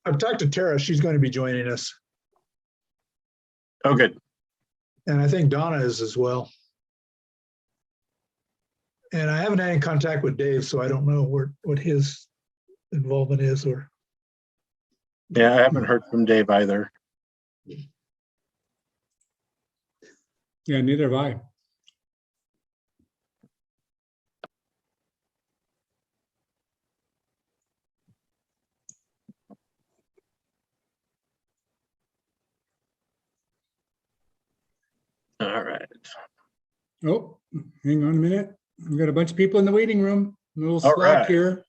I've talked to Tara. She's going to be joining us. Oh, good. And I think Donna is as well. And I haven't had any contact with Dave, so I don't know what his involvement is. Or Yeah, I haven't heard from Dave either. Yeah, neither have I. All right. Oh, hang on a minute. We've got a bunch of people in the waiting room. A little All slack right. here.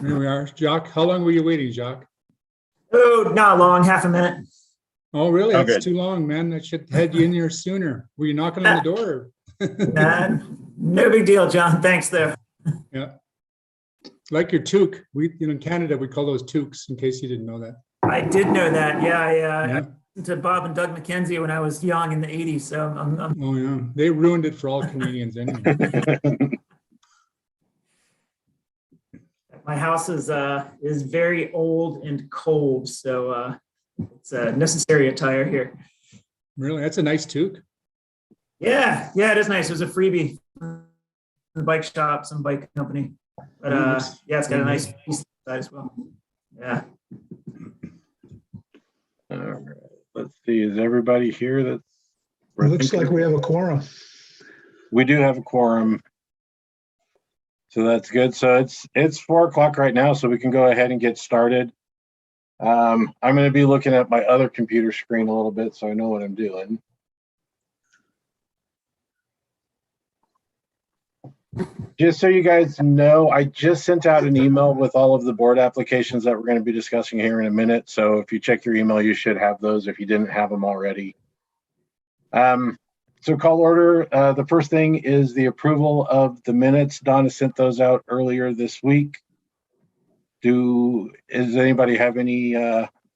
There we are. Jacques, how long were you waiting, Jacques? Oh, not long, half a minute. Oh, really? Oh, That's good. too long, man. I should head you in here sooner. Were you knocking on the door? No big deal, John. Thanks, though. Yeah. Like your toque. In Canada, we call those toques, in case you didn't know that. I did know that. Yeah, I Yeah. listened to Bob and Doug McKenzie when I was young in the 80s. So I'm Oh, yeah. They ruined it for all Canadians anyway. my house is very old and cold, so it's a necessary attire here. Really? That's a nice toque. Yeah, it is nice. It was a freebie from the bike shop, some bike company. But yeah, it's got a nice piece inside as well. Yeah. All right. Let's see. Is everybody here? it looks like we have a quorum. We do have a quorum. So that's good. So it's 4 o'clock right now, so we can go ahead and get started. I'm going to be looking at my other computer screen a little bit so I know what I'm doing. Just so you guys know, I just sent out an email with all of the board applications that we're going to be discussing here in a minute. So if you check your email, you should have those if you didn't have them already. So call order. The first thing is the approval of the minutes. Donna sent those out earlier this week. Does anybody have any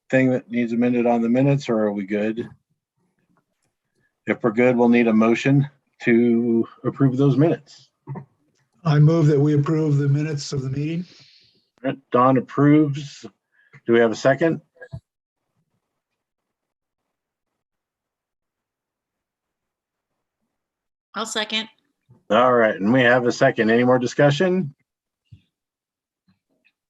thing that needs amended on the minutes, or are we good? If we're good, we'll need a motion to approve those minutes. I move that we approve the minutes of the meeting. All right, Don approves. Do we have a second? I'll second. All right, and we have a second. Any more discussion?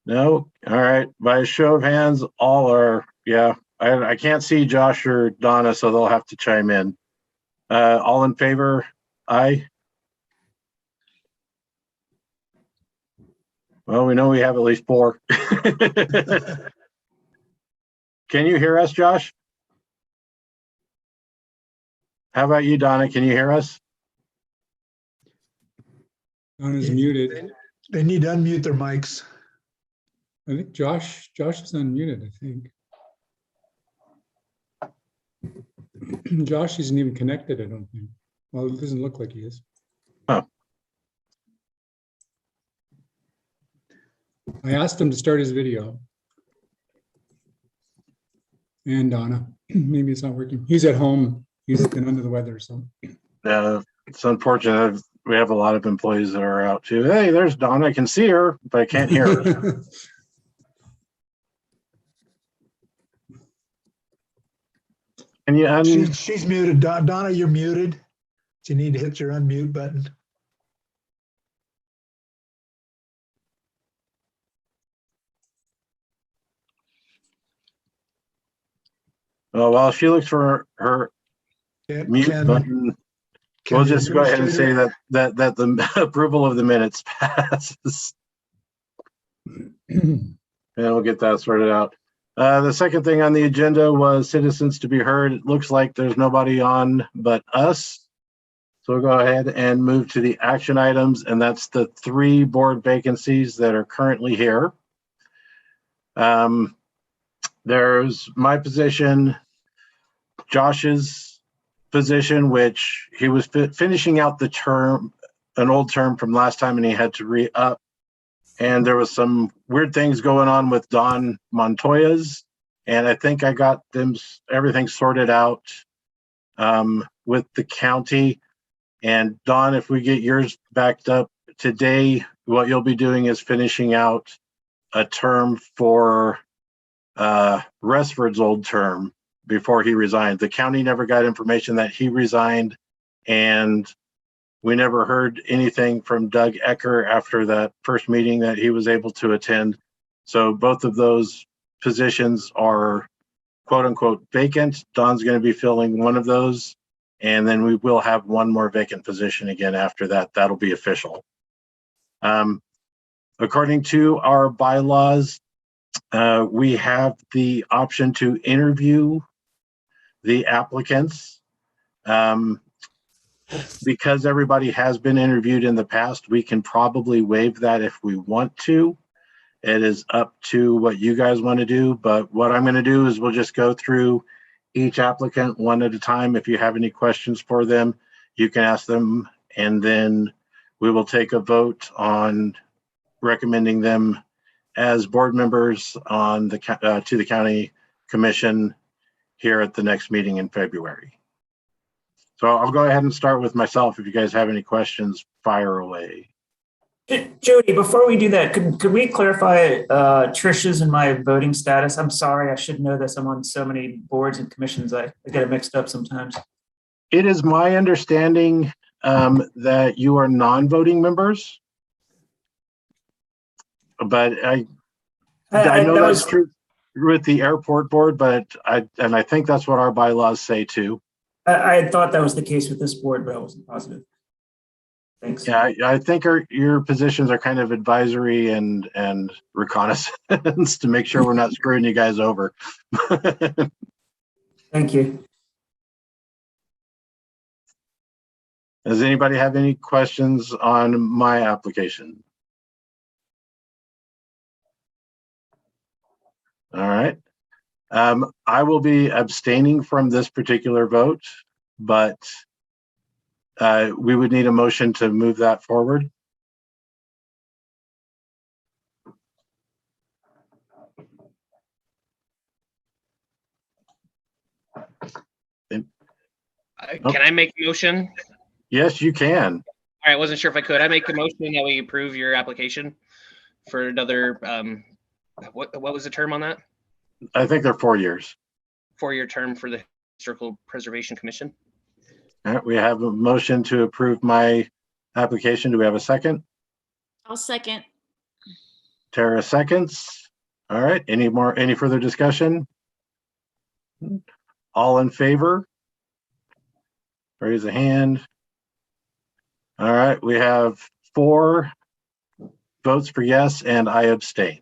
No? All right, by a show of hands, all are, yeah. I can't see Josh or Donna, so they'll have to chime in. All in favor? Aye. Well, we know we have at least 4. Can you hear us, Josh? How about you, Donna? Can you hear us? Donna's muted. They need to unmute their mics. I think Josh is unmuted, I think. Josh isn't even connected, I don't think. Well, it doesn't look like he is. Oh. I asked him to start his video. And Donna, maybe it's not working. He's at home. He's been under the weather, so. It's unfortunate. We have a lot of employees that are out too. Hey, there's Donna. I can see her, but I can't hear her. And yeah, She's muted. Donna, you're muted. You need to hit your unmute button. well, while she looks for her mute button, we'll just go ahead and say that the approval of the minutes passes. And we'll get that sorted out. The second thing on the agenda was citizens to be heard. It looks like there's nobody on but us. So we'll go ahead and move to the action items, and that's the 3 board vacancies that are currently here. There's my position, Josh's position, which he was finishing out the term, an old term from last time, and he had to re-up. And there was some weird things going on with Don Montoya's, and I think I got everything sorted out with the county. And Don, if we get yours backed up today, what you'll be doing is finishing out a term for Resford's old term before he resigned. The county never got information that he resigned, and we never heard anything from Doug Ecker after that first meeting that he was able to attend. So both of those positions are quote unquote vacant. Don's going to be filling one of those, and then we will have one more vacant position again after that. That'll be official. According to our bylaws, we have the option to interview the applicants. Because everybody has been interviewed in the past, we can probably waive that if we want to. It is up to what you guys want to do, but what I'm going to do is we'll just go through each applicant one at a time. If you have any questions for them, you can ask them, and then we will take a vote on recommending them as board members on the to the county commission here at the next meeting in February. So I'll go ahead and start with myself. If you guys have any questions, fire away. Jody, before we do that, could we clarify Trish's and my voting status? I'm sorry, I should know this. I'm on so many boards and commissions. I get it mixed up sometimes. It is my understanding that you are non-voting members, but I know that's true with the airport board, but I think that's what our bylaws say too. I thought that was the case with this board, but I wasn't positive. Thanks. Yeah, I think your positions are kind of advisory and reconnaissance to make sure we're not screwing you guys over. Thank you. Does anybody have any questions on my application? All right. I will be abstaining from this particular vote, but we would need a motion to move that forward. Can I make a motion? Yes, you can. All right, I wasn't sure if I could. I make a motion that we approve your application for another, what was the term on that? I think they're 4 years. 4-year term for the Historical Preservation Commission. All right, we have a motion to approve my application. Do we have a second? I'll second. Tara seconds. All right, any further discussion? All in favor? Raise a hand. All right, we have 4 votes for yes, and I abstain.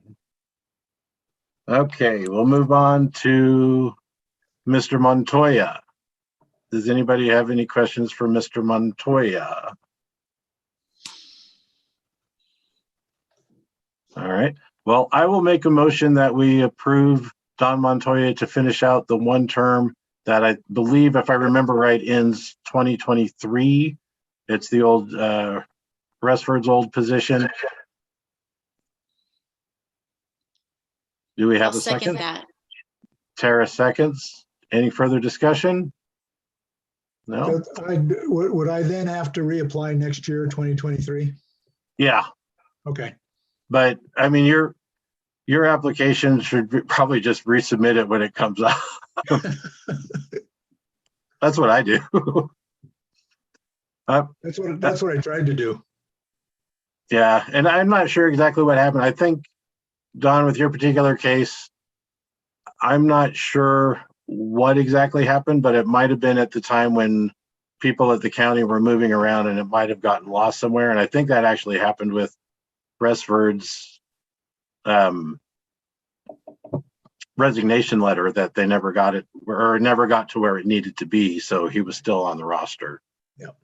Okay, we'll move on to Mr. Montoya. Does anybody have any questions for Mr. Montoya? All right, well, I will make a motion that we approve Don Montoya to finish out the one term that I believe, if I remember right, ends 2023. It's the old Resford's old position. Do we have I'll a second? that. Tara seconds. Any further discussion? No? Would I then have to reapply next year, 2023? Yeah, Okay. but I mean, your application should probably just resubmit it when it comes out. That's what I do. That's what I tried to do. Yeah, and I'm not sure exactly what happened. I think, Don, with your particular case, I'm not sure what exactly happened, but it might have been at the time when people at the county were moving around and it might have gotten lost somewhere. And I think that actually happened with Resford's resignation letter, that they never got it, or never got to where it needed to be. So he was still on the roster. Yep.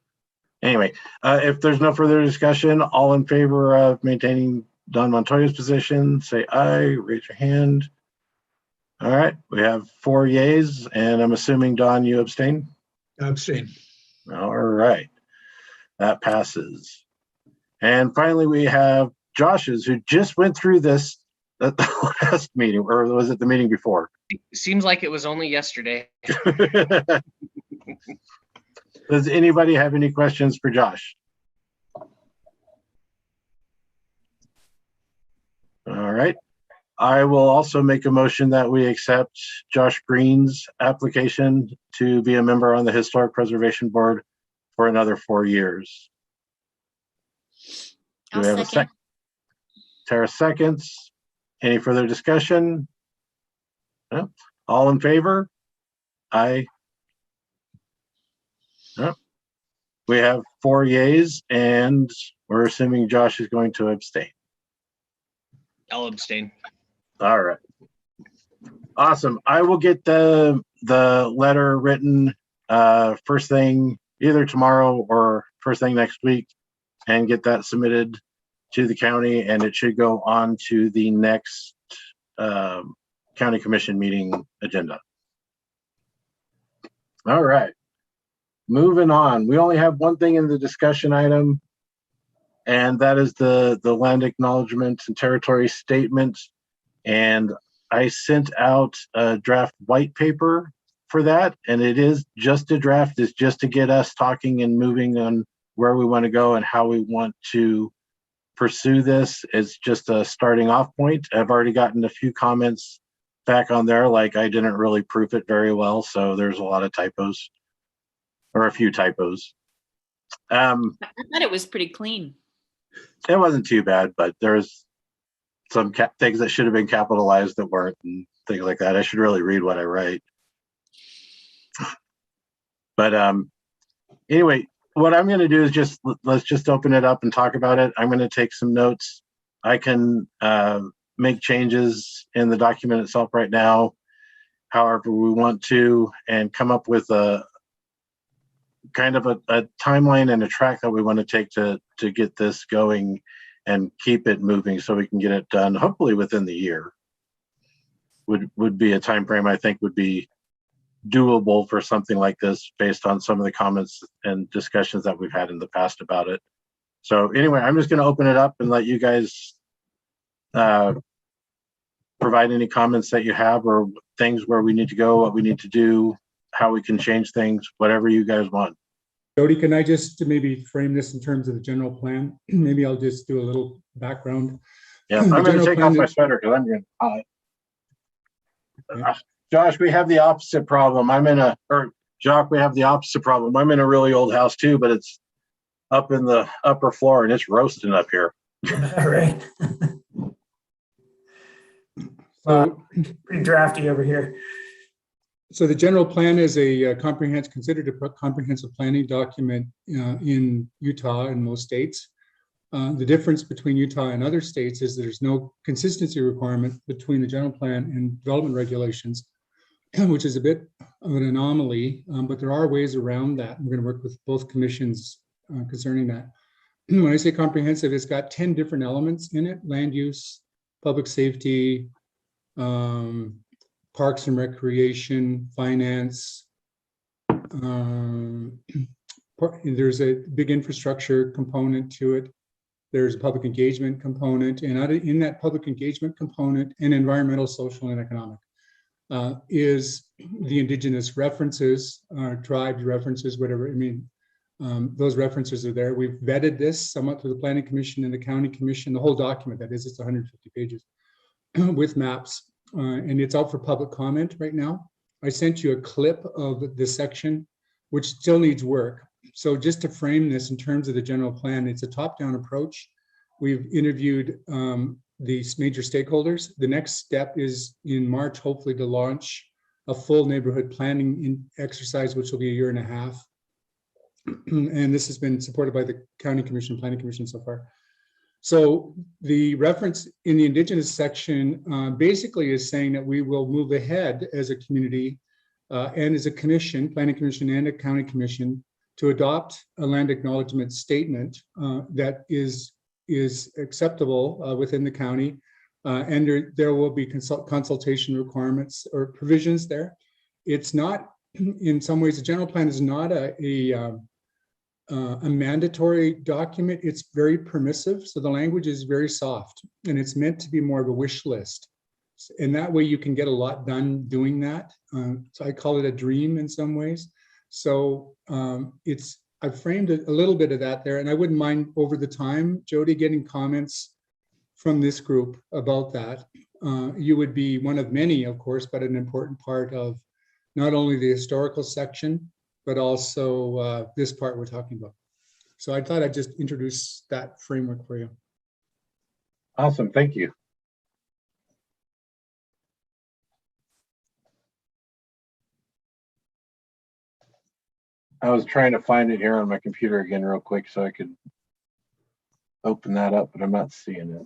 Anyway, if there's no further discussion, all in favor of maintaining Don Montoya's position, say aye, raise your hand. All right, we have 4 yeas, and I'm assuming, Don, you abstain? Abstain. All right, that passes. And finally, we have Josh's, who just went through this at the last meeting, or was it the meeting before? Seems like it was only yesterday. Does anybody have any questions for Josh? All right. I will also make a motion that we accept Josh Green's application to be a member on the Historic Preservation Board for another 4 years. Do we have a second? Tara seconds. Any further discussion? No? All in favor? Aye. No? We have 4 yeas, and we're assuming Josh is going to abstain. I'll abstain. All right. Awesome. I will get the letter written first thing either tomorrow or first thing next week and get that submitted to the county, and it should go on to the next county commission meeting agenda. All right. Moving on. We only have one thing in the discussion item, and that is the land acknowledgement and territory statement. And I sent out a draft white paper for that, and it is just a draft. It's just to get us talking and moving on where we want to go and how we want to pursue this. It's just a starting off point. I've already gotten a few comments back on there, like I didn't really proof it very well, so there's a lot of typos, or a few typos. I thought it was pretty clean. It wasn't too bad, but there's some things that should have been capitalized that weren't, and things like that. I should really read what I write. But anyway, what I'm going to do is let's just open it up and talk about it. I'm going to take some notes. I can make changes in the document itself right now, however we want to, and come up with a kind of a timeline and a track that we want to take to get this going and keep it moving so we can get it done hopefully within the year. Would be a time frame I think would be doable for something like this based on some of the comments and discussions that we've had in the past about it. So anyway, I'm just going to open it up and let you guys provide any comments that you have, or things where we need to go, what we need to do, how we can change things, whatever you guys want. Jody, can I just maybe frame this in terms of the general plan? Maybe I'll just do a little background. Yeah, I'm going to take off my sweater because I'm getting hot. Okay. Josh, we have the opposite problem. Jacques, we have the opposite problem. I'm in a really old house too, but it's up in the upper floor and it's roasting up here. All right. So, Pretty drafty over here. so the general plan is considered a comprehensive planning document in Utah and most states. The difference between Utah and other states is there's no consistency requirement between the general plan and development regulations, which is a bit of an anomaly, but there are ways around that. We're going to work with both commissions concerning that. When I say comprehensive, it's got 10 different elements in it: land use, public safety, parks and recreation, finance. There's a big infrastructure component to it. There's a public engagement component, and in that public engagement component, and environmental, social, and economic, is the indigenous references, tribes references, whatever. I mean, those references are there. We've vetted this somewhat through the Planning Commission and the County Commission, the whole document, that is, it's 150 pages with maps, and it's out for public comment right now. I sent you a clip of this section, which still needs work. So just to frame this in terms of the general plan, it's a top-down approach. We've interviewed these major stakeholders. The next step is in March, hopefully, to launch a full neighborhood planning exercise, which will be 1.5 years. And this has been supported by the County Commission, Planning Commission so far. So the reference in the Indigenous section basically is saying that we will move ahead as a community and as a commission, Planning Commission and a County Commission, to adopt a land acknowledgement statement that is acceptable within the county, and there will be consultation requirements or provisions there. It's not, in some ways, the general plan is not a mandatory document. It's very permissive, so the language is very soft, and it's meant to be more of a wish list. And that way you can get a lot done doing that. So I call it a dream in some ways. So I've framed a little bit of that there, and I wouldn't mind over the time, Jody, getting comments from this group about that. You would be one of many, of course, but an important part of not only the historical section, but also this part we're talking about. So I thought I'd just introduce that framework for you. Awesome, thank you. I was trying to find it here on my computer again real quick so I could open that up, but I'm not seeing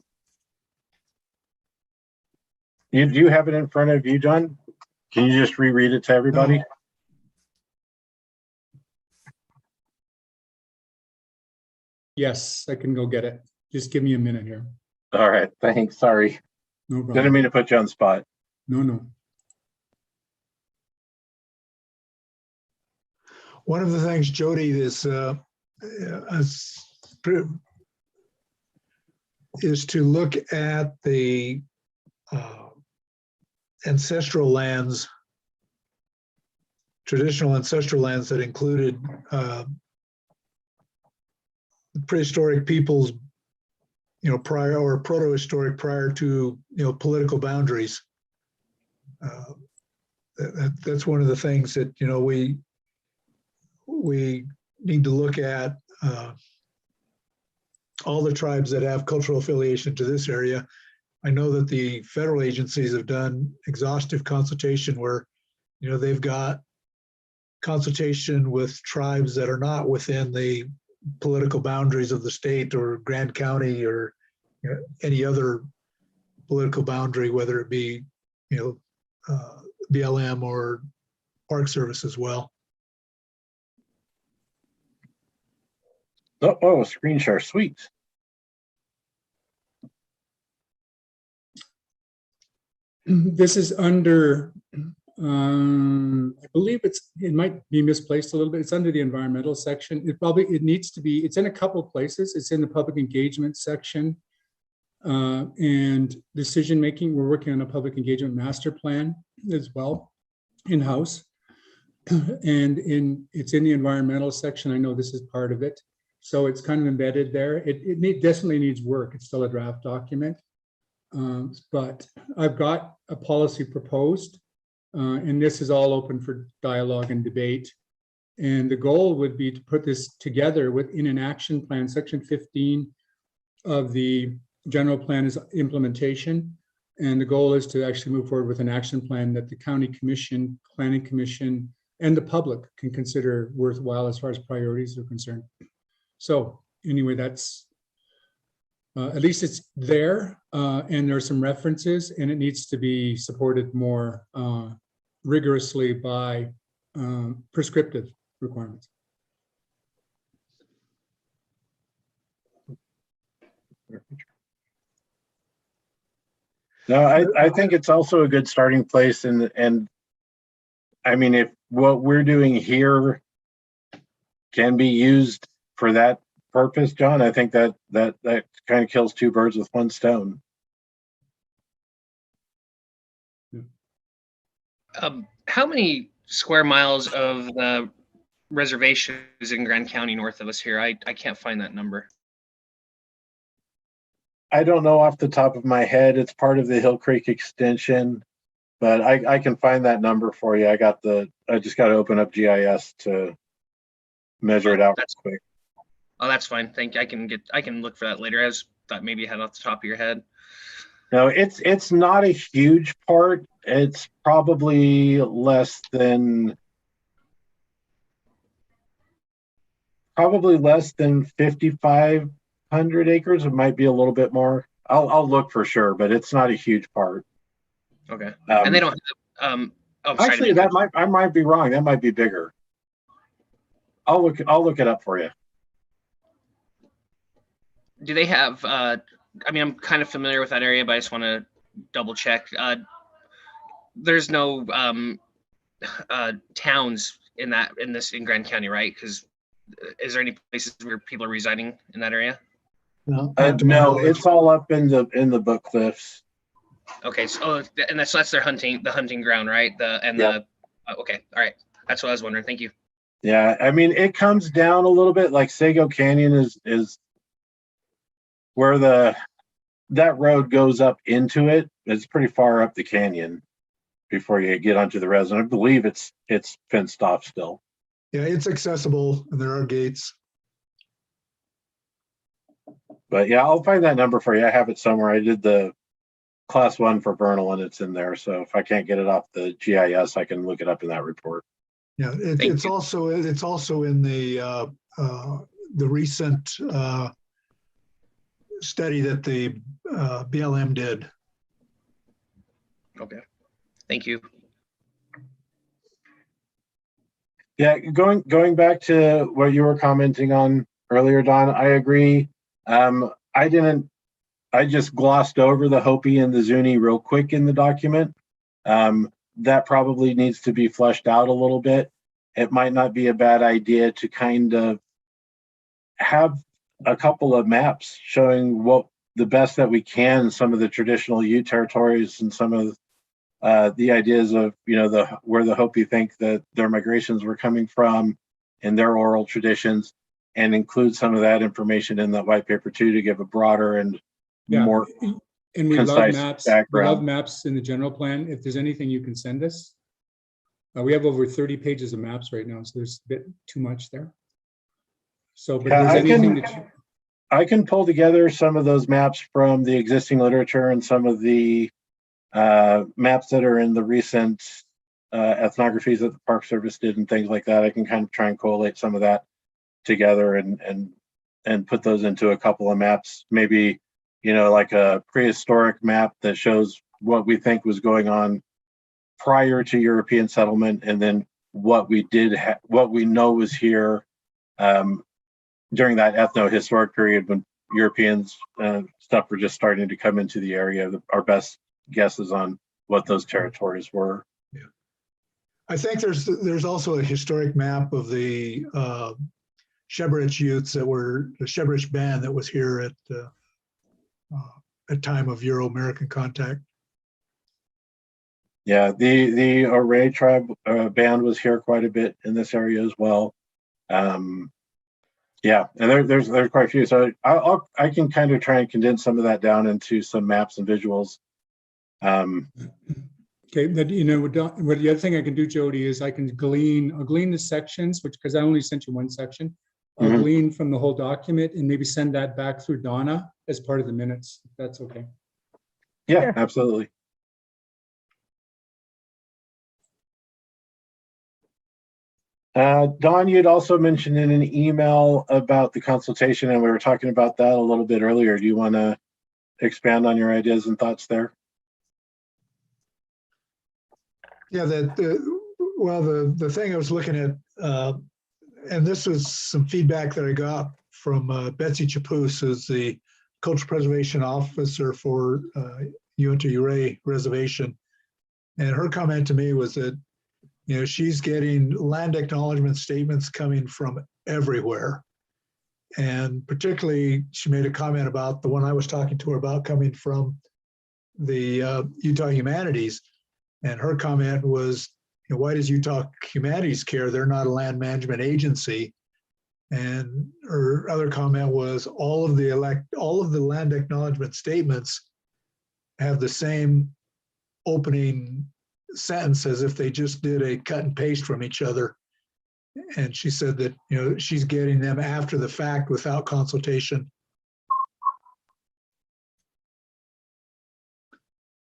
it. Do you have it in front of you, John? Can you just reread it to everybody? No. Yes, I can go get it. Just give me a minute here. All right, thanks. Sorry. No problem. Didn't mean to put you on the spot. No. One of the things, Jody, is to look at the ancestral lands, traditional ancestral lands that included prehistoric peoples, prior or proto-historic prior to, political boundaries. That's one of the things that, we need to look at all the tribes that have cultural affiliation to this area. I know that the federal agencies have done exhaustive consultation where, they've got consultation with tribes that are not within the political boundaries of the state or Grand County or any other political boundary, whether it be, BLM or Park Service as well. Oh, screen share, sweet. This is under, I believe it might be misplaced a little bit. It's under the environmental section. It needs to be, it's in a couple of places. It's in the public engagement section and decision-making. We're working on a public engagement master plan as well in-house. And it's in the environmental section. I know this is part of it. So it's kind of embedded there. It definitely needs work. It's still a draft document. But I've got a policy proposed, and this is all open for dialogue and debate. And the goal would be to put this together within an action plan. Section 15 of the general plan is implementation. And the goal is to actually move forward with an action plan that the county commission, planning commission, and the public can consider worthwhile as far as priorities are concerned. So anyway, that's at least it's there, and there are some references, and it needs to be supported more rigorously by prescriptive requirements. No, I think it's also a good starting place, and I mean, if what we're doing here can be used for that purpose, John, I think that kind of kills two birds with one stone. How many square miles of the reservation is in Grand County north of us here? I can't find that number. I don't know off the top of my head. It's part of the Hill Creek extension, but I can find that number for you. I just got to open up GIS to measure it out real quick. Oh, that's fine. Thank you. I can look for that later. I thought maybe you had off the top of your head. No, it's not a huge part. It's probably less than 5,500 acres. It might be a little bit more. I'll look for sure, but it's not a huge part. Okay. And they don't have actually, I might be wrong. That might be bigger. I'll look it up for you. Do they have I mean, I'm kind of familiar with that area, but I just want to double check. There's no towns in Grand County, right? Because is there any places where people are residing in that area? No, No, it's all up in the Book Cliffs. Okay, so and that's their the hunting ground, right? Okay, all right. That's what I was wondering. Thank you. Yeah, I mean, it comes down a little bit. Like Sago Canyon is where that road goes up into it. It's pretty far up the canyon before you get onto the res. And I believe it's fenced off still. Yeah, it's accessible and there are gates. But yeah, I'll find that number for you. I have it somewhere. I did the class 1 for Vernal and it's in there. So if I can't get it off the GIS, I can look it up in that report. Yeah, Thank it's you. also in the recent study that the BLM did. Okay, thank you. Yeah, going back to what you were commenting on earlier, Don, I agree. I just glossed over the Hopi and the Zuni real quick in the document. That probably needs to be fleshed out a little bit. It might not be a bad idea to kind of have a couple of maps showing what the best that we can, some of the traditional Ute territories and some of the ideas of, where the Hopi think that their migrations were coming from and their oral traditions, and include some of that information in that white paper too, to give a broader and more and we love concise maps. background. We love maps in the general plan. If there's anything you can send us, we have over 30 pages of maps right now, so there's a bit too much there. So, but Yeah, if there's anything that I can pull together some of those maps from the existing literature and some of the maps that are in the recent ethnographies that the Park Service did and things like that. I can kind of try and collate some of that together and put those into a couple of maps. Maybe, like a prehistoric map that shows what we think was going on prior to European settlement, and then what we know was here during that ethno-historic period when Europeans stuff were just starting to come into the area. Our best guesses on what those territories were. Yeah, I think there's also a historic map of the Sheberich Utes that were the Sheberich band that was here at time of Euro-American contact. Yeah, the Array tribe band was here quite a bit in this area as well. Yeah, and there's quite a few. So I can kind of try and condense some of that down into some maps and visuals. okay, but what the other thing I can do, Jody, is I'll glean the sections, because I only sent you one section. I'll glean from the whole document and maybe send that back through Donna as part of the minutes, if that's okay. Yeah, absolutely. Don, you'd also mentioned in an email about the consultation, and we were talking about that a little bit earlier. Do you want to expand on your ideas and thoughts there? Yeah, the thing I was looking at, and this was some feedback that I got from Betsy Chapus, who's the Cultural Preservation Officer for Uinta-Uray Reservation. And her comment to me was that, she's getting land acknowledgement statements coming from everywhere. And particularly, she made a comment about the one I was talking to her about coming from the Utah Humanities. And her comment was, why does Utah Humanities care? They're not a land management agency. And her other comment was, all of the land acknowledgement statements have the same opening sentence as if they just did a cut and paste from each other. And she said that, she's getting them after the fact without consultation.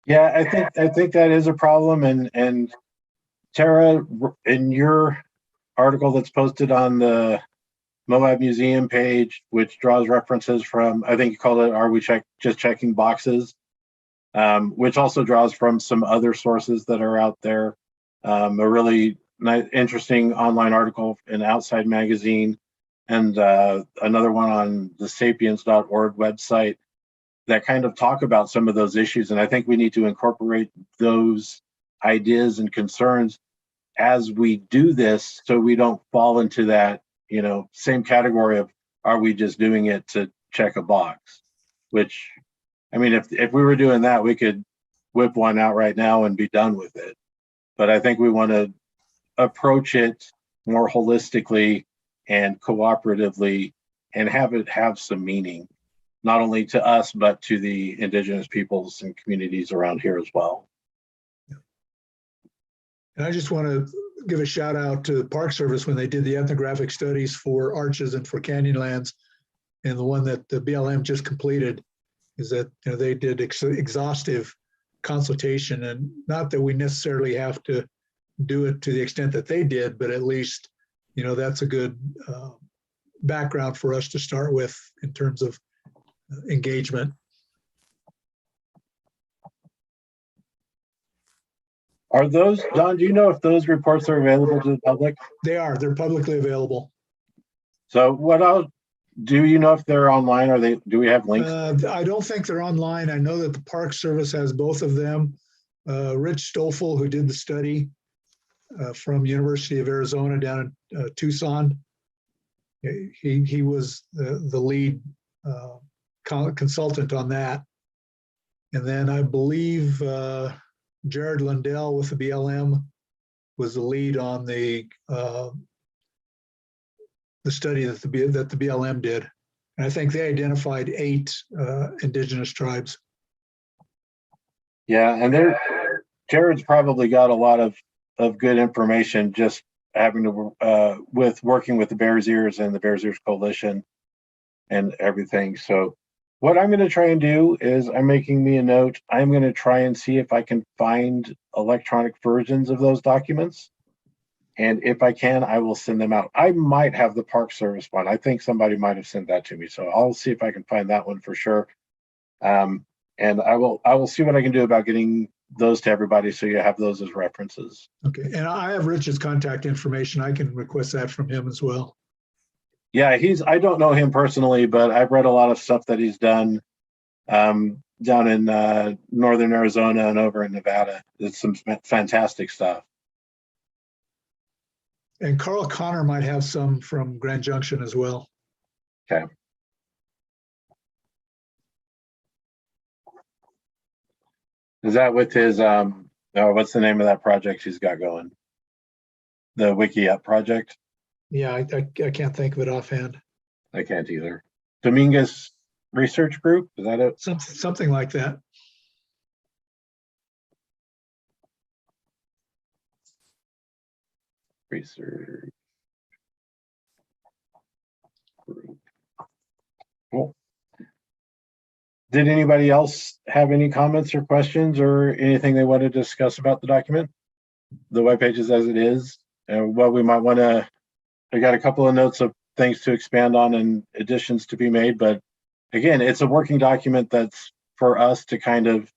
Yeah, I think that is a problem. And Tara, in your article that's posted on the Moab Museum page, which draws references from, I think you called it, "Are we just checking boxes?" Which also draws from some other sources that are out there. A really nice, interesting online article in Outside Magazine, and another one on the sapiens.org website that kind of talk about some of those issues. And I think we need to incorporate those ideas and concerns as we do this, so we don't fall into that, same category of, are we just doing it to check a box? Which, I mean, if we were doing that, we could whip one out right now and be done with it. But I think we want to approach it more holistically and cooperatively and have it have some meaning, not only to us, but to the indigenous peoples and communities around here as well. And I just want to give a shout out to the Park Service when they did the ethnographic studies for arches and for canyonlands. And the one that the BLM just completed is that, you know, they did exhaustive consultation, and not that we necessarily have to do it to the extent that they did, but at least, you know, that's a good background for us to start with in terms of engagement. Are those, Don, do you know if those reports are available to the public? They are, they're publicly available. So what I'll, do you know if they're online? Are they, do we have links? I don't think they're online. I know that the Park Service has both of them. Rich Stoffel, who did the study from University of Arizona down in Tucson, he was the lead consultant on that. And then I believe Jared Lundell with the BLM was the lead on the study that the BLM did. And I think they identified 8 indigenous tribes. Yeah, and Jared's probably got a lot of good information just having to with working with the Bears Ears and the Bears Ears Coalition and everything. So what I'm going to try and do is I'm making me a note. I'm going to try and see if I can find electronic versions of those documents. And if I can, I will send them out. I might have the Park Service one. I think somebody might have sent that to me. So I'll see if I can find that one for sure. And I will see what I can do about getting those to everybody so you have those as references. Okay, and I have Rich's contact information. I can request that from him as well. Yeah, I don't know him personally, but I've read a lot of stuff that he's done down in northern Arizona and over in Nevada. It's some fantastic stuff. And Carl Connor might have some from Grand Junction as well. Okay. Is that with his, what's the name of that project he's got going? The Wiki Up project? Yeah, I can't think of it offhand. I can't either. Dominguez Research Group, is that it? Something like that. Research Group. Cool. Did anybody else have any comments or questions or anything they want to discuss about the document? The web page is as it is. And what we might want to, I got a couple of notes of things to expand on and additions to be made. But again, it's a working document that's for us to kind of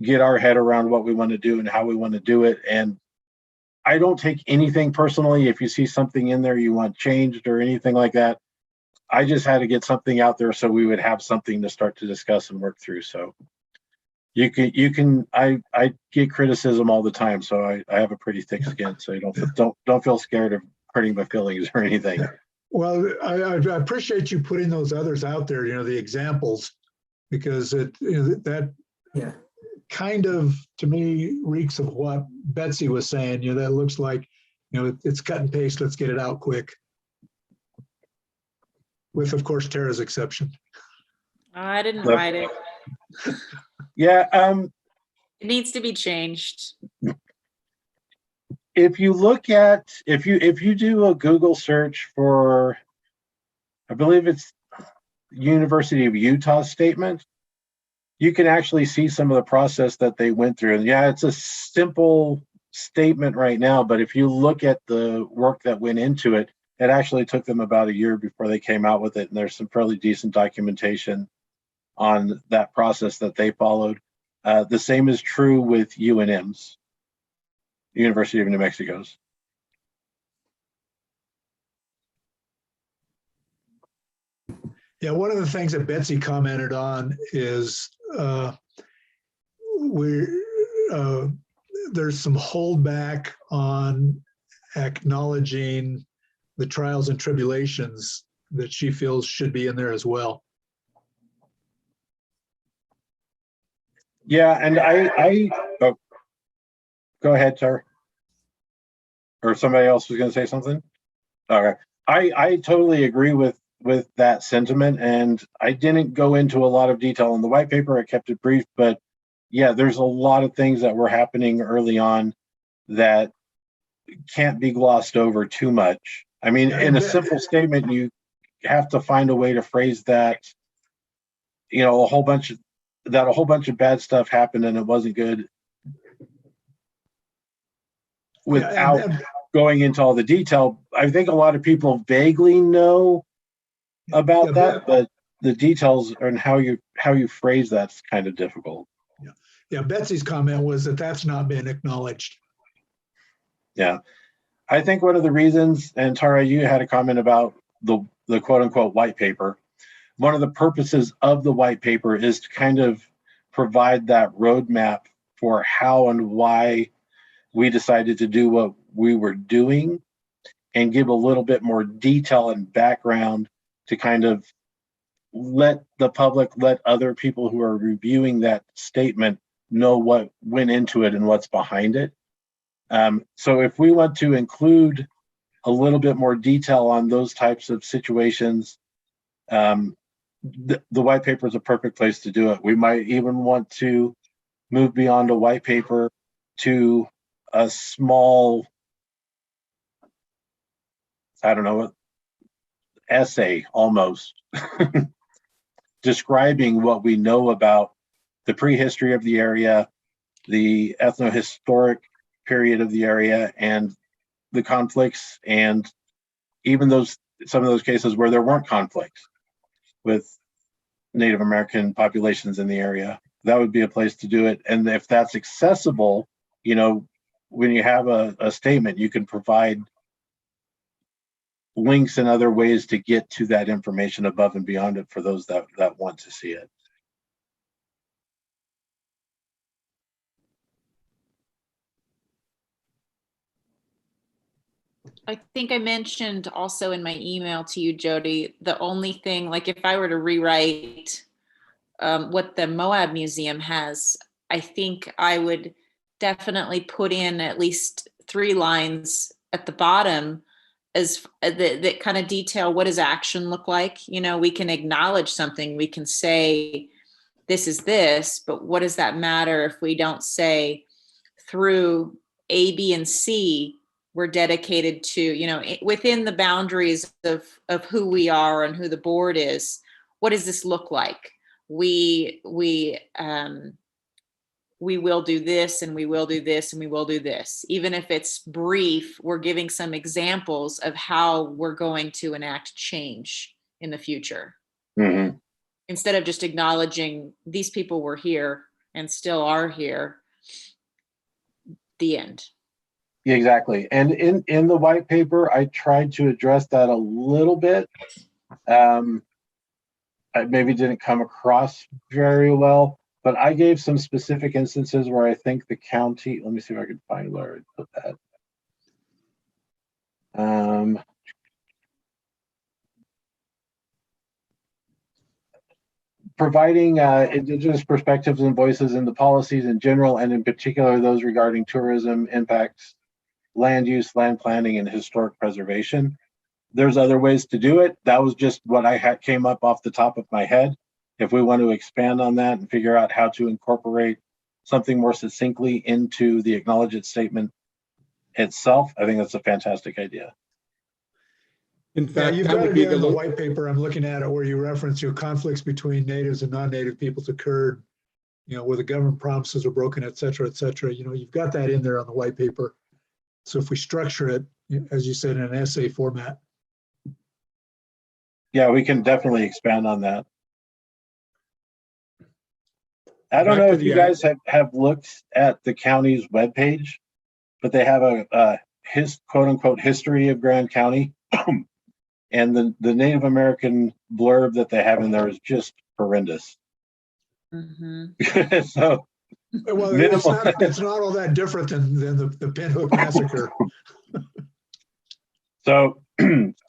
get our head around what we want to do and how we want to do it. And I don't take anything personally. If you see something in there you want changed or anything like that, I just had to get something out there so we would have something to start to discuss and work through. So I get criticism all the time, so I have a pretty thick skin, so you don't feel scared of hurting my feelings or anything. Well, I appreciate you putting those others out there, you know, the examples, because that kind of, to me, reeks of what Betsy was saying. You know, that looks like, you know, it's cut and paste, let's get it out quick. With, of course, Tara's exception. I didn't write it. Yeah. It needs to be changed. If you look at, if you do a Google search for, I believe it's University of Utah statement, you can actually see some of the process that they went through. And yeah, it's a simple statement right now, but if you look at the work that went into it, it actually took them about a year before they came out with it. And there's some fairly decent documentation on that process that they followed. The same is true with UNM's, University of New Mexico's. Yeah, one of the things that Betsy commented on is there's some holdback on acknowledging the trials and tribulations that she feels should be in there as well. Yeah, and oh, go ahead, sir. Or somebody else was going to say something? Okay. I totally agree with that sentiment, and I didn't go into a lot of detail in the white paper. I kept it brief, but yeah, there's a lot of things that were happening early on that can't be glossed over too much. I mean, in a simple statement, you have to find a way to phrase that, you know, a whole bunch of bad stuff happened and it wasn't good without going into all the detail. I think a lot of people vaguely know about that, but the details and how you phrase that's kind of difficult. Yeah, Betsy's comment was that that's not been acknowledged. Yeah, I think one of the reasons, and Tara, you had a comment about the quote unquote white paper. One of the purposes of the white paper is to kind of provide that roadmap for how and why we decided to do what we were doing, and give a little bit more detail and background to kind of let the public, let other people who are reviewing that statement know what went into it and what's behind it. So if we want to include a little bit more detail on those types of situations, the white paper is a perfect place to do it. We might even want to move beyond a white paper to a small, I don't know, essay almost, describing what we know about the prehistory of the area, the ethnohistoric period of the area, and the conflicts, and even some of those cases where there weren't conflicts with Native American populations in the area. That would be a place to do it. And if that's accessible, you know, when you have a statement, you can provide links and other ways to get to that information above and beyond it for those that want to see it. I think I mentioned also in my email to you, Jody, the only thing, like if I were to rewrite what the Moab Museum has, I think I would definitely put in at least 3 lines at the bottom as that kind of detail what does action look like. You know, we can acknowledge something, we can say this is this, but what does that matter if we don't say through A, B, and C, we're dedicated to, you know, within the boundaries of who we are and who the board is, what does this look like? We will do this, and we will do this, and we will do this. Even if it's brief, we're giving some examples of how we're going to enact change in the future. Mm-hmm. Instead of just acknowledging these people were here and still are here, the end. Exactly. And in the white paper, I tried to address that a little bit. I maybe didn't come across very well, but I gave some specific instances where I think the county, let me see if I can find where I put that. Providing indigenous perspectives and voices in the policies in general, and in particular those regarding tourism impacts, land use, land planning, and historic preservation. There's other ways to do it. That was just what I came up off the top of my head. If we want to expand on that and figure out how to incorporate something more succinctly into the acknowledgement statement itself, I think that's a fantastic idea. In Yeah, fact, you've that got would it be in the the white paper. I'm looking at it where you reference your conflicts between natives and non-native peoples occurred, you know, where the government promises are broken, et cetera, et cetera. You know, you've got that in there on the white paper. So if we structure it, as you said, in an essay format. Yeah, we can definitely expand on that. I don't know if you guys have looked at the county's webpage, but they have a quote unquote history of Grand County. And the Native American blurb that they have in there is just horrendous. Mm-hmm. So, Well, it's not all that different than the Pinhook Massacre. So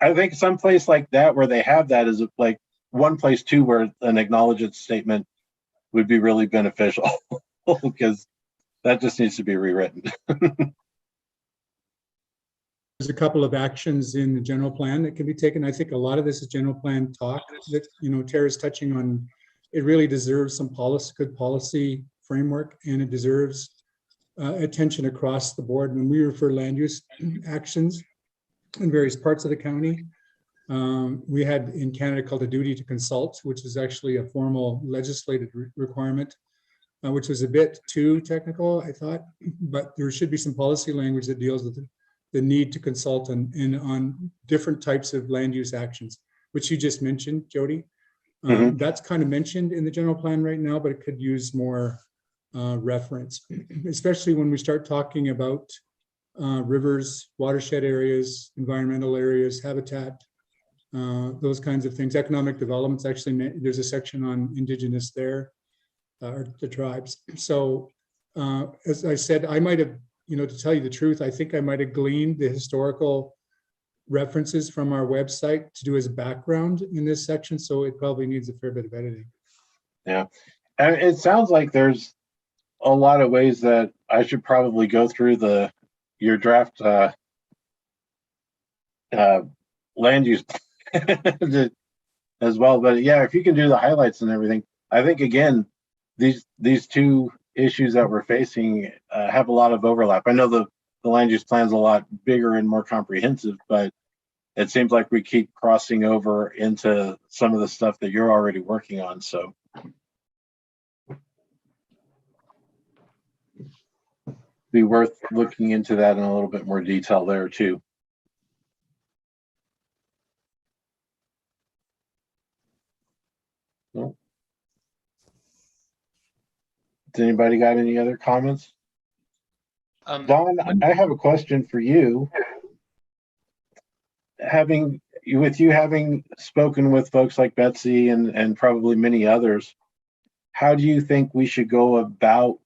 I think someplace like that where they have that is like one place too where an acknowledgement statement would be really beneficial. because that just needs to be rewritten. There's a couple of actions in the general plan that can be taken. I think a lot of this is general plan talk that, Tara's touching on. It really deserves some good policy framework, and it deserves attention across the board. When we refer land use actions in various parts of the county, we had in Canada called a duty to consult, which is actually a formal legislated requirement, which was a bit too technical, I thought, but there should be some policy language that deals with the need to consult on different types of land use actions, which you just mentioned, Jody. That's kind of mentioned in the general plan right now, but it could use more reference, especially when we start talking about rivers, watershed areas, environmental areas, habitat, those kinds of things. Economic developments, actually, there's a section on Indigenous there, or the tribes. So as I said, I might have, to tell you the truth, I think I might have gleaned the historical references from our website to do as background in this section. So it probably needs a fair bit of editing. Yeah. And it sounds like there's a lot of ways that I should probably go through your draft land use as well. But yeah, if you can do the highlights and everything, I think again, these two issues that we're facing have a lot of overlap. I know the land use plan is a lot bigger and more comprehensive, but it seems like we keep crossing over into some of the stuff that you're already working on. So be worth looking into that in a little bit more detail there too. Well, does anybody got any other comments? Don, I have a question for you. Having spoken with folks like Betsy and probably many others, how do you think we should go about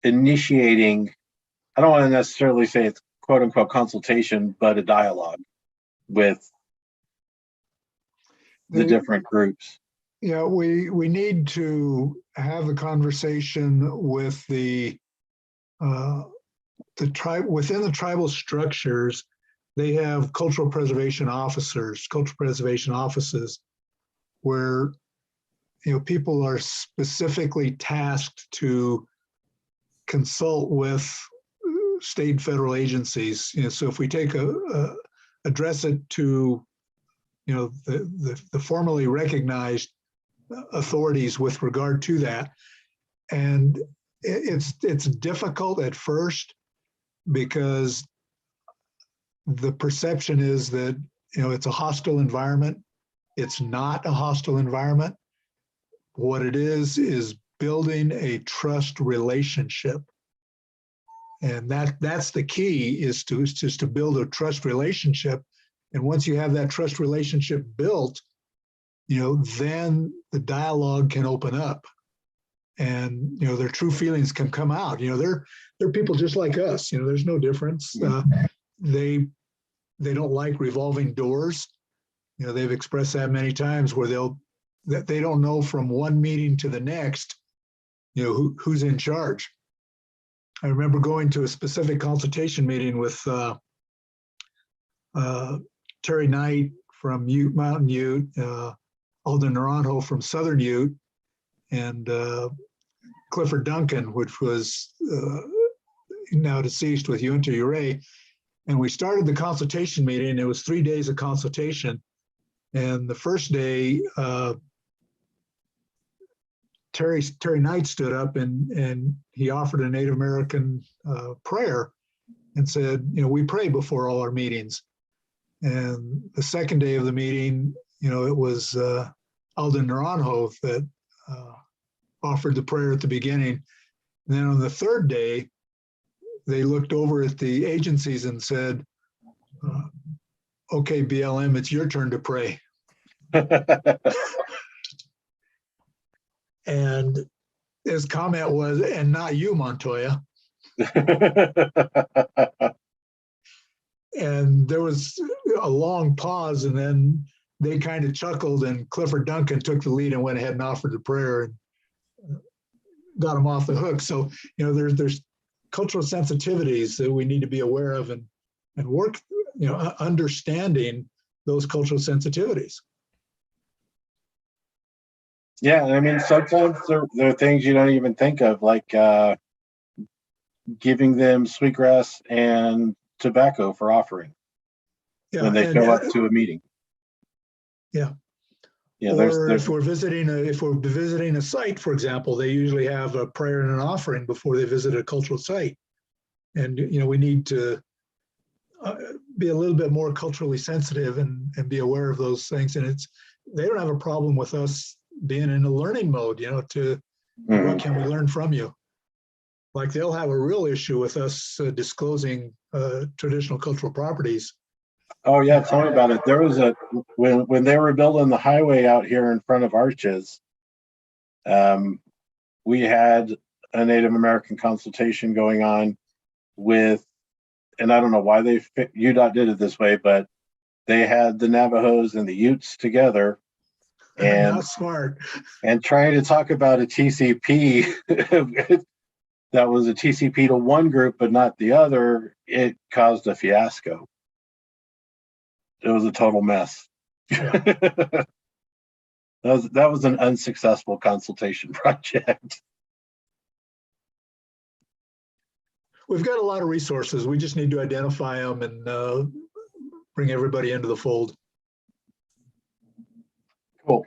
initiating, I don't want to necessarily say it's quote unquote consultation, but a dialogue with the different groups? Yeah, we need to have a conversation with the tribe. Within the tribal structures, they have cultural preservation officers, cultural preservation offices, where people are specifically tasked to consult with state and federal agencies. So if we take address it to the formally recognized authorities with regard to that, and it's difficult at first because the perception is that it's a hostile environment. It's not a hostile environment. What it is building a trust relationship, and that's the key, is to build a trust relationship. And once you have that trust relationship built, then the dialogue can open up, and their true feelings can come out. They're people just like us. There's no difference. They don't like revolving doors. They've expressed that many times, where they don't know from one meeting to the next, who's in charge. I remember going to a specific consultation meeting with Terry Knight from Mountain Ute, Alden Naranjo from Southern Ute, and Clifford Duncan, which was now deceased, with Uinta Ure. And we started the consultation meeting. It was 3 days of consultation. And the first day, Terry Knight stood up and he offered a Native American prayer and said, we pray before all our meetings. And the second day of the meeting, it was Alden Naranjo that offered the prayer at the beginning. And then on the third day, they looked over at the agencies and said, okay, BLM, it's your turn to pray. And his comment was, and not you, Montoya. And there was a long pause, and then they kind of chuckled, and Clifford Duncan took the lead and went ahead and offered the prayer. got them off the hook. So, there's cultural sensitivities that we need to be aware of and work, understanding those cultural sensitivities. Yeah, I mean, sometimes there are things you don't even think of, like giving them sweetgrass and tobacco for offering when they show up to a meeting. Yeah. Yeah, Or if we're visiting a site, for example, they usually have a prayer and an offering before they visit a cultural site. And, we need to be a little bit more culturally sensitive and be aware of those things. And they don't have a problem with us being in a learning mode, what can we learn from you? Like they'll have a real issue with us disclosing traditional cultural properties. Oh yeah, tell me about it. There was when they were building the highway out here in front of Arches, we had a Native American consultation going on with, and I don't know why UDOT did it this way, but they had the Navajos and the Utes together and Not smart. And trying to talk about a TCP that was a TCP to one group but not the other, it caused a fiasco. It was a total mess. Yeah. That was an unsuccessful consultation project. We've got a lot of resources. We just need to identify them and bring everybody into the fold. Cool.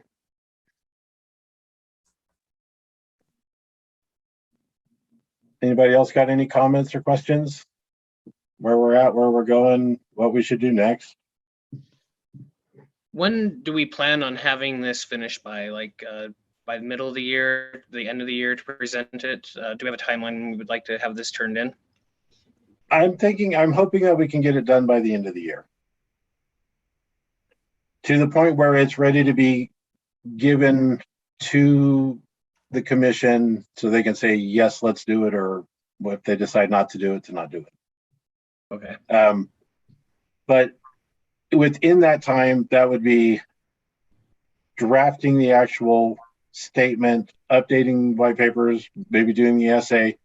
Anybody else got any comments or questions? Where we're at, where we're going, what we should do next? When do we plan on having this finished by? Like by the middle of the year, the end of the year to present it? Do we have a timeline we would like to have this turned in? I'm hoping that we can get it done by the end of the year. To the point where it's ready to be given to the commission so they can say, yes, let's do it, or if they decide not to do it, to not do it. Okay. But within that time, that would be drafting the actual statement, updating white papers, maybe doing the essay,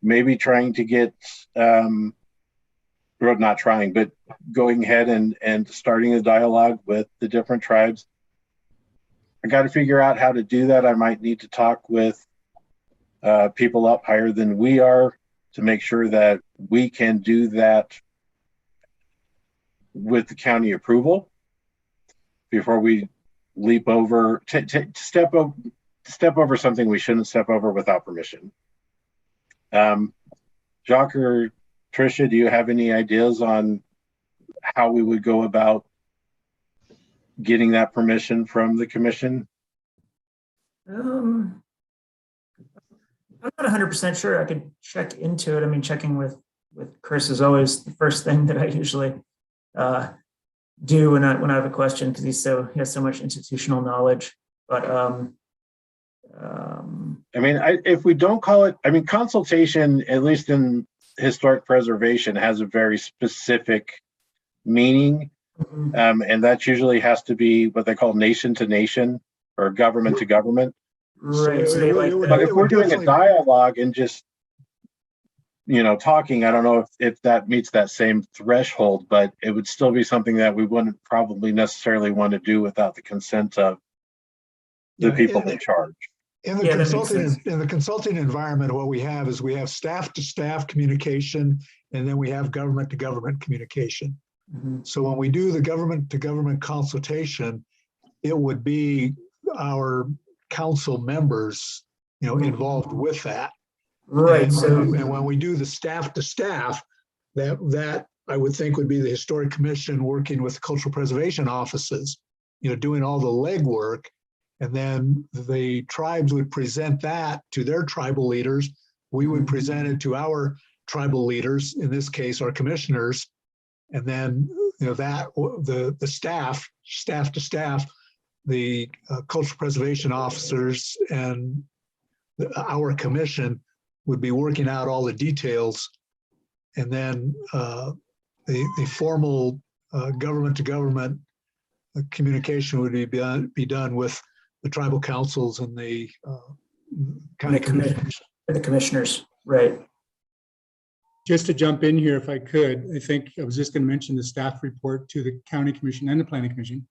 maybe trying to get, or not trying, but going ahead and starting a dialogue with the different tribes. I got to figure out how to do that. I might need to talk with people up higher than we are to make sure that we can do that with the county approval before we leap over, step over something we shouldn't step over without permission. Jacques or Tricia, do you have any ideas on how we would go about getting that permission from the commission? I'm not 100% sure. I could check into it. I mean, checking with Chris is always the first thing that I usually do when I have a question, because he has so much institutional knowledge. But I mean, if we don't call it, I mean, consultation, at least in historic preservation, has a very specific meaning. And that usually has to be what they call nation to nation or government to government. right. So But if we're doing a dialogue and just, talking, I don't know if that meets that same threshold, but it would still be something that we wouldn't probably necessarily want to do without the consent of the people in charge. In the consulting environment, what we have is we have staff to staff communication, and then we have government to government communication. So when we do the government to government consultation, it would be our council members, involved with that. Right. And when we do the staff to staff, that I would think would be the Historic Commission working with cultural preservation offices, doing all the legwork. And then the tribes would present that to their tribal leaders. We would present it to our tribal leaders, in this case, our commissioners. And then, the staff to staff, the cultural preservation officers and our commission would be working out all the details. And then the formal government to government communication would be done with the tribal councils and the county The commission- commissioners. The commissioners, right? Just to jump in here, if I could, I think I was just going to mention the staff report to the county commission and the planning commission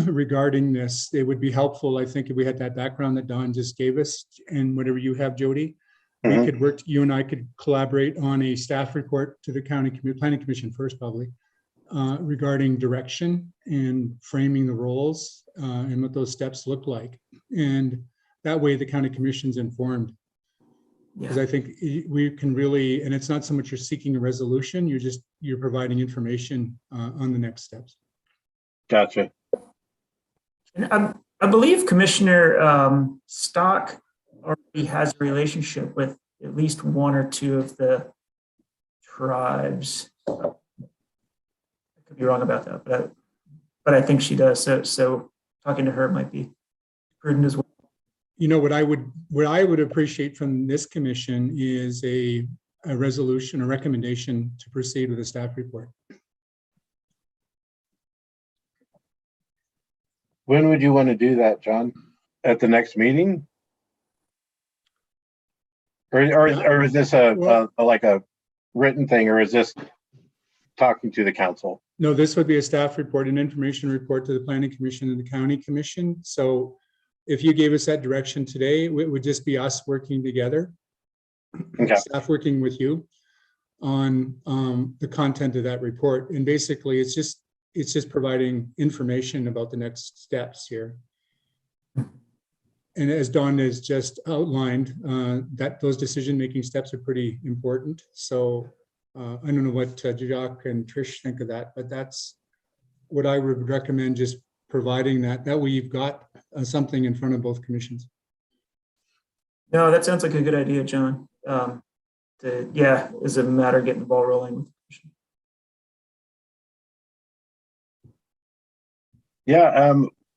regarding this. It would be helpful, I think, if we had that background that Don just gave us, and whatever you have, Jody, we could work, you and I could collaborate on a staff report to the planning commission first, probably, regarding direction and framing the roles and what those steps look like. And that way the county commission's informed. Because I think we can really, and it's not so much you're seeking a resolution, you're providing information on the next steps. Gotcha. And I believe Commissioner Stock already has a relationship with at least one or two of the tribes. I could be wrong about that, but I think she does. So talking to her might be prudent as well. You know, what I would appreciate from this commission is a resolution, a recommendation to proceed with a staff report. When would you want to do that, John? At the next meeting? Or is this like a written thing, or is this talking to the council? No, this would be a staff report, an information report to the planning commission and the county commission. So if you gave us that direction today, it would just be us working together, Okay. staff working with you on the content of that report. And basically, it's just providing information about the next steps here. And as Dawn has just outlined, that those decision-making steps are pretty important. So I don't know what Jacques and Trish think of that, but that's what I would recommend, just providing that. That way you've got something in front of both commissions. No, that sounds like a good idea, John. As a matter of getting the ball rolling. Yeah,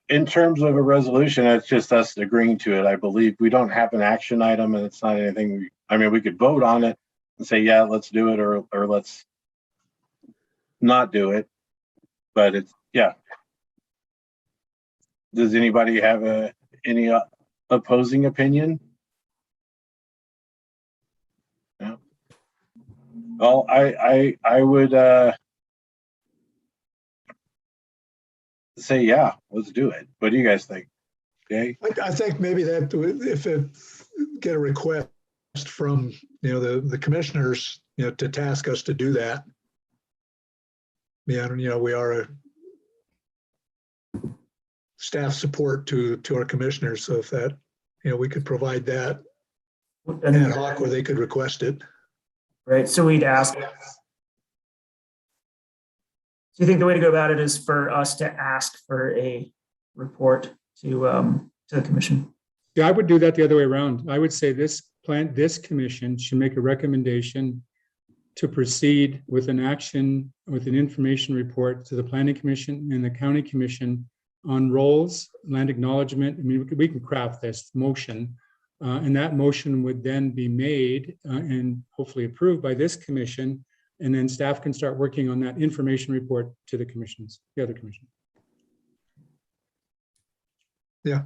in terms of a resolution, it's just us agreeing to it. I believe we don't have an action item, and it's not anything. We could vote on it and say, yeah, let's do it, or let's not do it. But it's, yeah. Does anybody have any opposing opinion? No. Well, I would say, yeah, let's do it. What do you guys think? Okay. I think maybe that get a request from, the commissioners, to task us to do that. Yeah, we are a staff support to our commissioners. So if that, we could provide that ad hoc where they could request it. Right. So we'd ask. Do you think the way to go about it is for us to ask for a report to the commission? Yeah, I would do that the other way around. I would say this commission should make a recommendation to proceed with an action, with an information report to the planning commission and the county commission on roles, land acknowledgement. We can craft this motion, and that motion would then be made and hopefully approved by this commission. And then staff can start working on that information report to the commissions, the other commission. Yeah,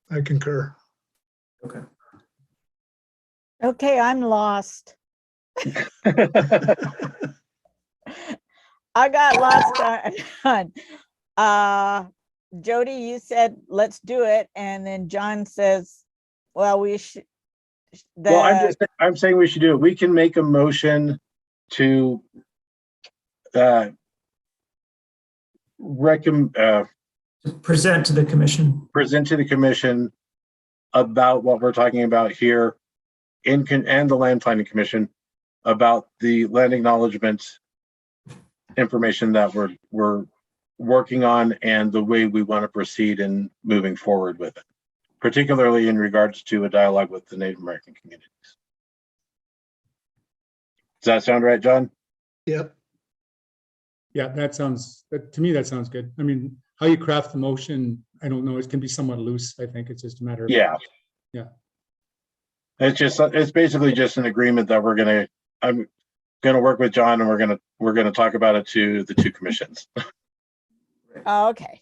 I concur. Okay. Okay, I'm lost. I got lost on Jody, you said, let's do it. And then John says, well, we should. Well, I'm saying we should do it. We can make a motion to Present to the commission about what we're talking about here and the land planning commission about the land acknowledgement information that we're working on and the way we want to proceed in moving forward with it, particularly in regards to a dialogue with the Native American communities. Does that sound right, John? Yep. Yeah, to me, that sounds good. How you craft the motion, I don't know. It can be somewhat loose. I think it's just a matter of. Yeah. It's basically just an agreement that I'm gonna work with John and we're gonna talk about it to the two commissions. Oh, okay.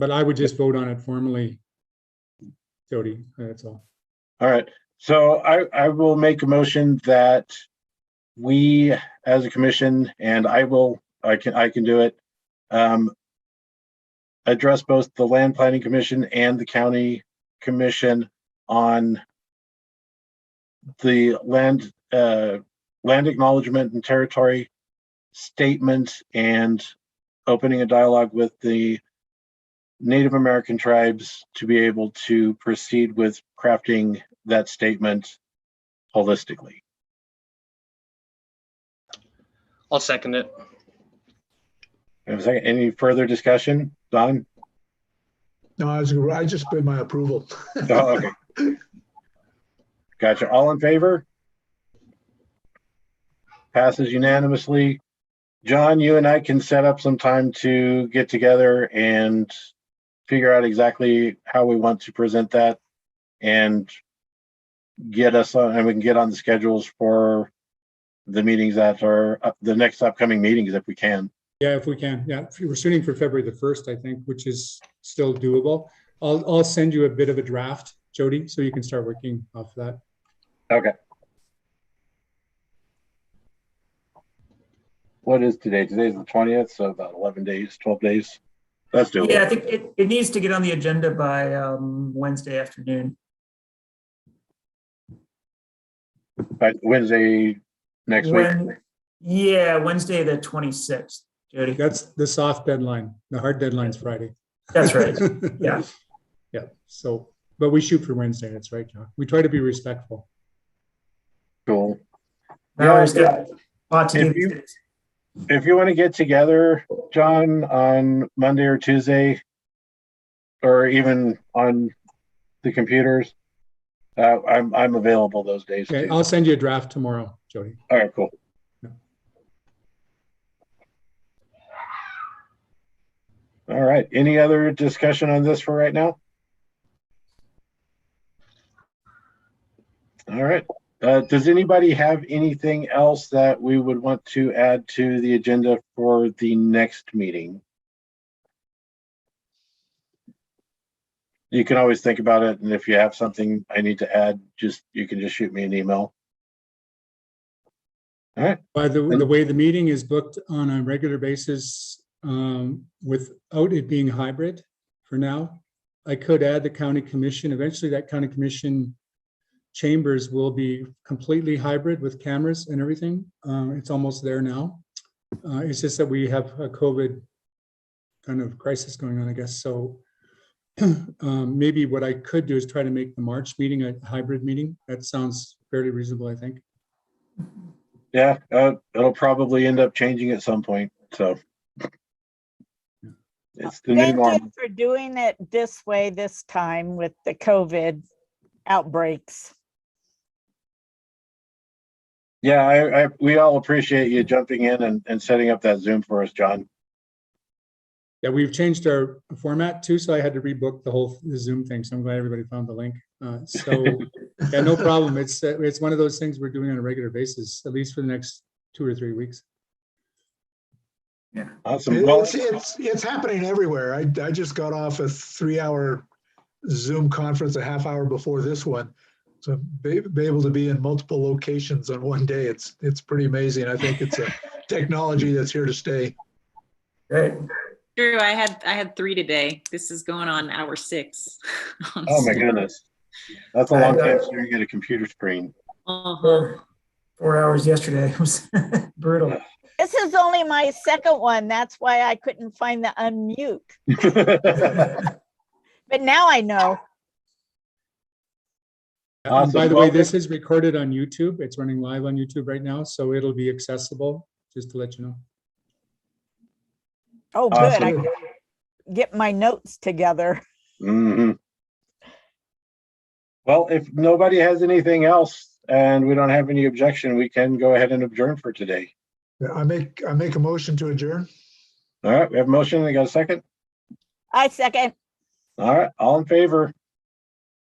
But I would just vote on it formally, Jody, that's all. All right, so I will make a motion that we, as a commission, and I can do it, address both the Land Planning Commission and the County Commission on the land acknowledgement and territory statement, and opening a dialogue with the Native American tribes to be able to proceed with crafting that statement holistically. I'll second it. Any further discussion, Don? No, I just put my approval. Oh, okay. Gotcha. All in favor? Passes unanimously. John, you and I can set up some time to get together and figure out exactly how we want to present that and get us on, and we can get on the schedules for the meetings that are the next upcoming meetings if we can. Yeah, if we can. Yeah, we're shooting for February the 1st, I think, which is still doable. I'll send you a bit of a draft, Jody, so you can start working off that. Okay. What is today? Today's the 20th, so about 11 days, 12 days. That's doable. Yeah, I think it needs to get on the agenda by Wednesday afternoon. By Wednesday next week. Yeah, Wednesday the 26th, Jody. That's the soft deadline. The hard deadline's Friday. That's right. Yeah. Yeah. So, but we shoot for Wednesday. That's right, John. We try to be respectful. Cool. Valerie's Yeah, got a lot to If do you- these days. If you want to get together, John, on Monday or Tuesday, or even on the computers, I'm available those days Okay, too. I'll send you a draft tomorrow, Jody. All right, cool. Yeah. All right. Any other discussion on this for right now? All right. Does anybody have anything else that we would want to add to the agenda for the next meeting? You can always think about it, and if you have something I need to add, you can just shoot me an email. All right. By the way the meeting is booked on a regular basis, without it being hybrid for now, I could add the county commission. Eventually that county commission chambers will be completely hybrid with cameras and everything. It's almost there now. It's just that we have a COVID kind of crisis going on, I guess. So maybe what I could do is try to make the March meeting a hybrid meeting. That sounds fairly reasonable, I think. Yeah, it'll probably end up changing at some point. So it's the new Thank normal. you for doing it this way this time with the COVID outbreaks. Yeah, we all appreciate you jumping in and setting up that Zoom for us, John. Yeah, we've changed our format too, so I had to rebook the Zoom thing. So I'm glad everybody found the link. So yeah, no problem. It's one of those things we're doing on a regular basis, at least for the next 2 or 3 weeks. Yeah. Awesome. Well, It's happening everywhere. I just got off a 3-hour Zoom conference a half hour before this one. So be able to be in multiple locations on one day, it's pretty amazing. I think it's a technology that's here to stay. Great. True, I had 3 today. This is going on hour 6. oh my goodness. That's a long time staring at a computer screen. Uh-huh. 4 hours yesterday. It was brutal. This is only my second one. That's why I couldn't find the unmute. But now I know. Awesome. By the way, Well, this is recorded on YouTube. It's running live on YouTube right now, so it'll be accessible, just to let you know. Oh, good. I Awesome. can get my notes together. Mhm. Well, if nobody has anything else and we don't have any objection, we can go ahead and adjourn for today. Yeah, I make a motion to adjourn. All right, we have a motion. I got a second. I second. All right, all in favor?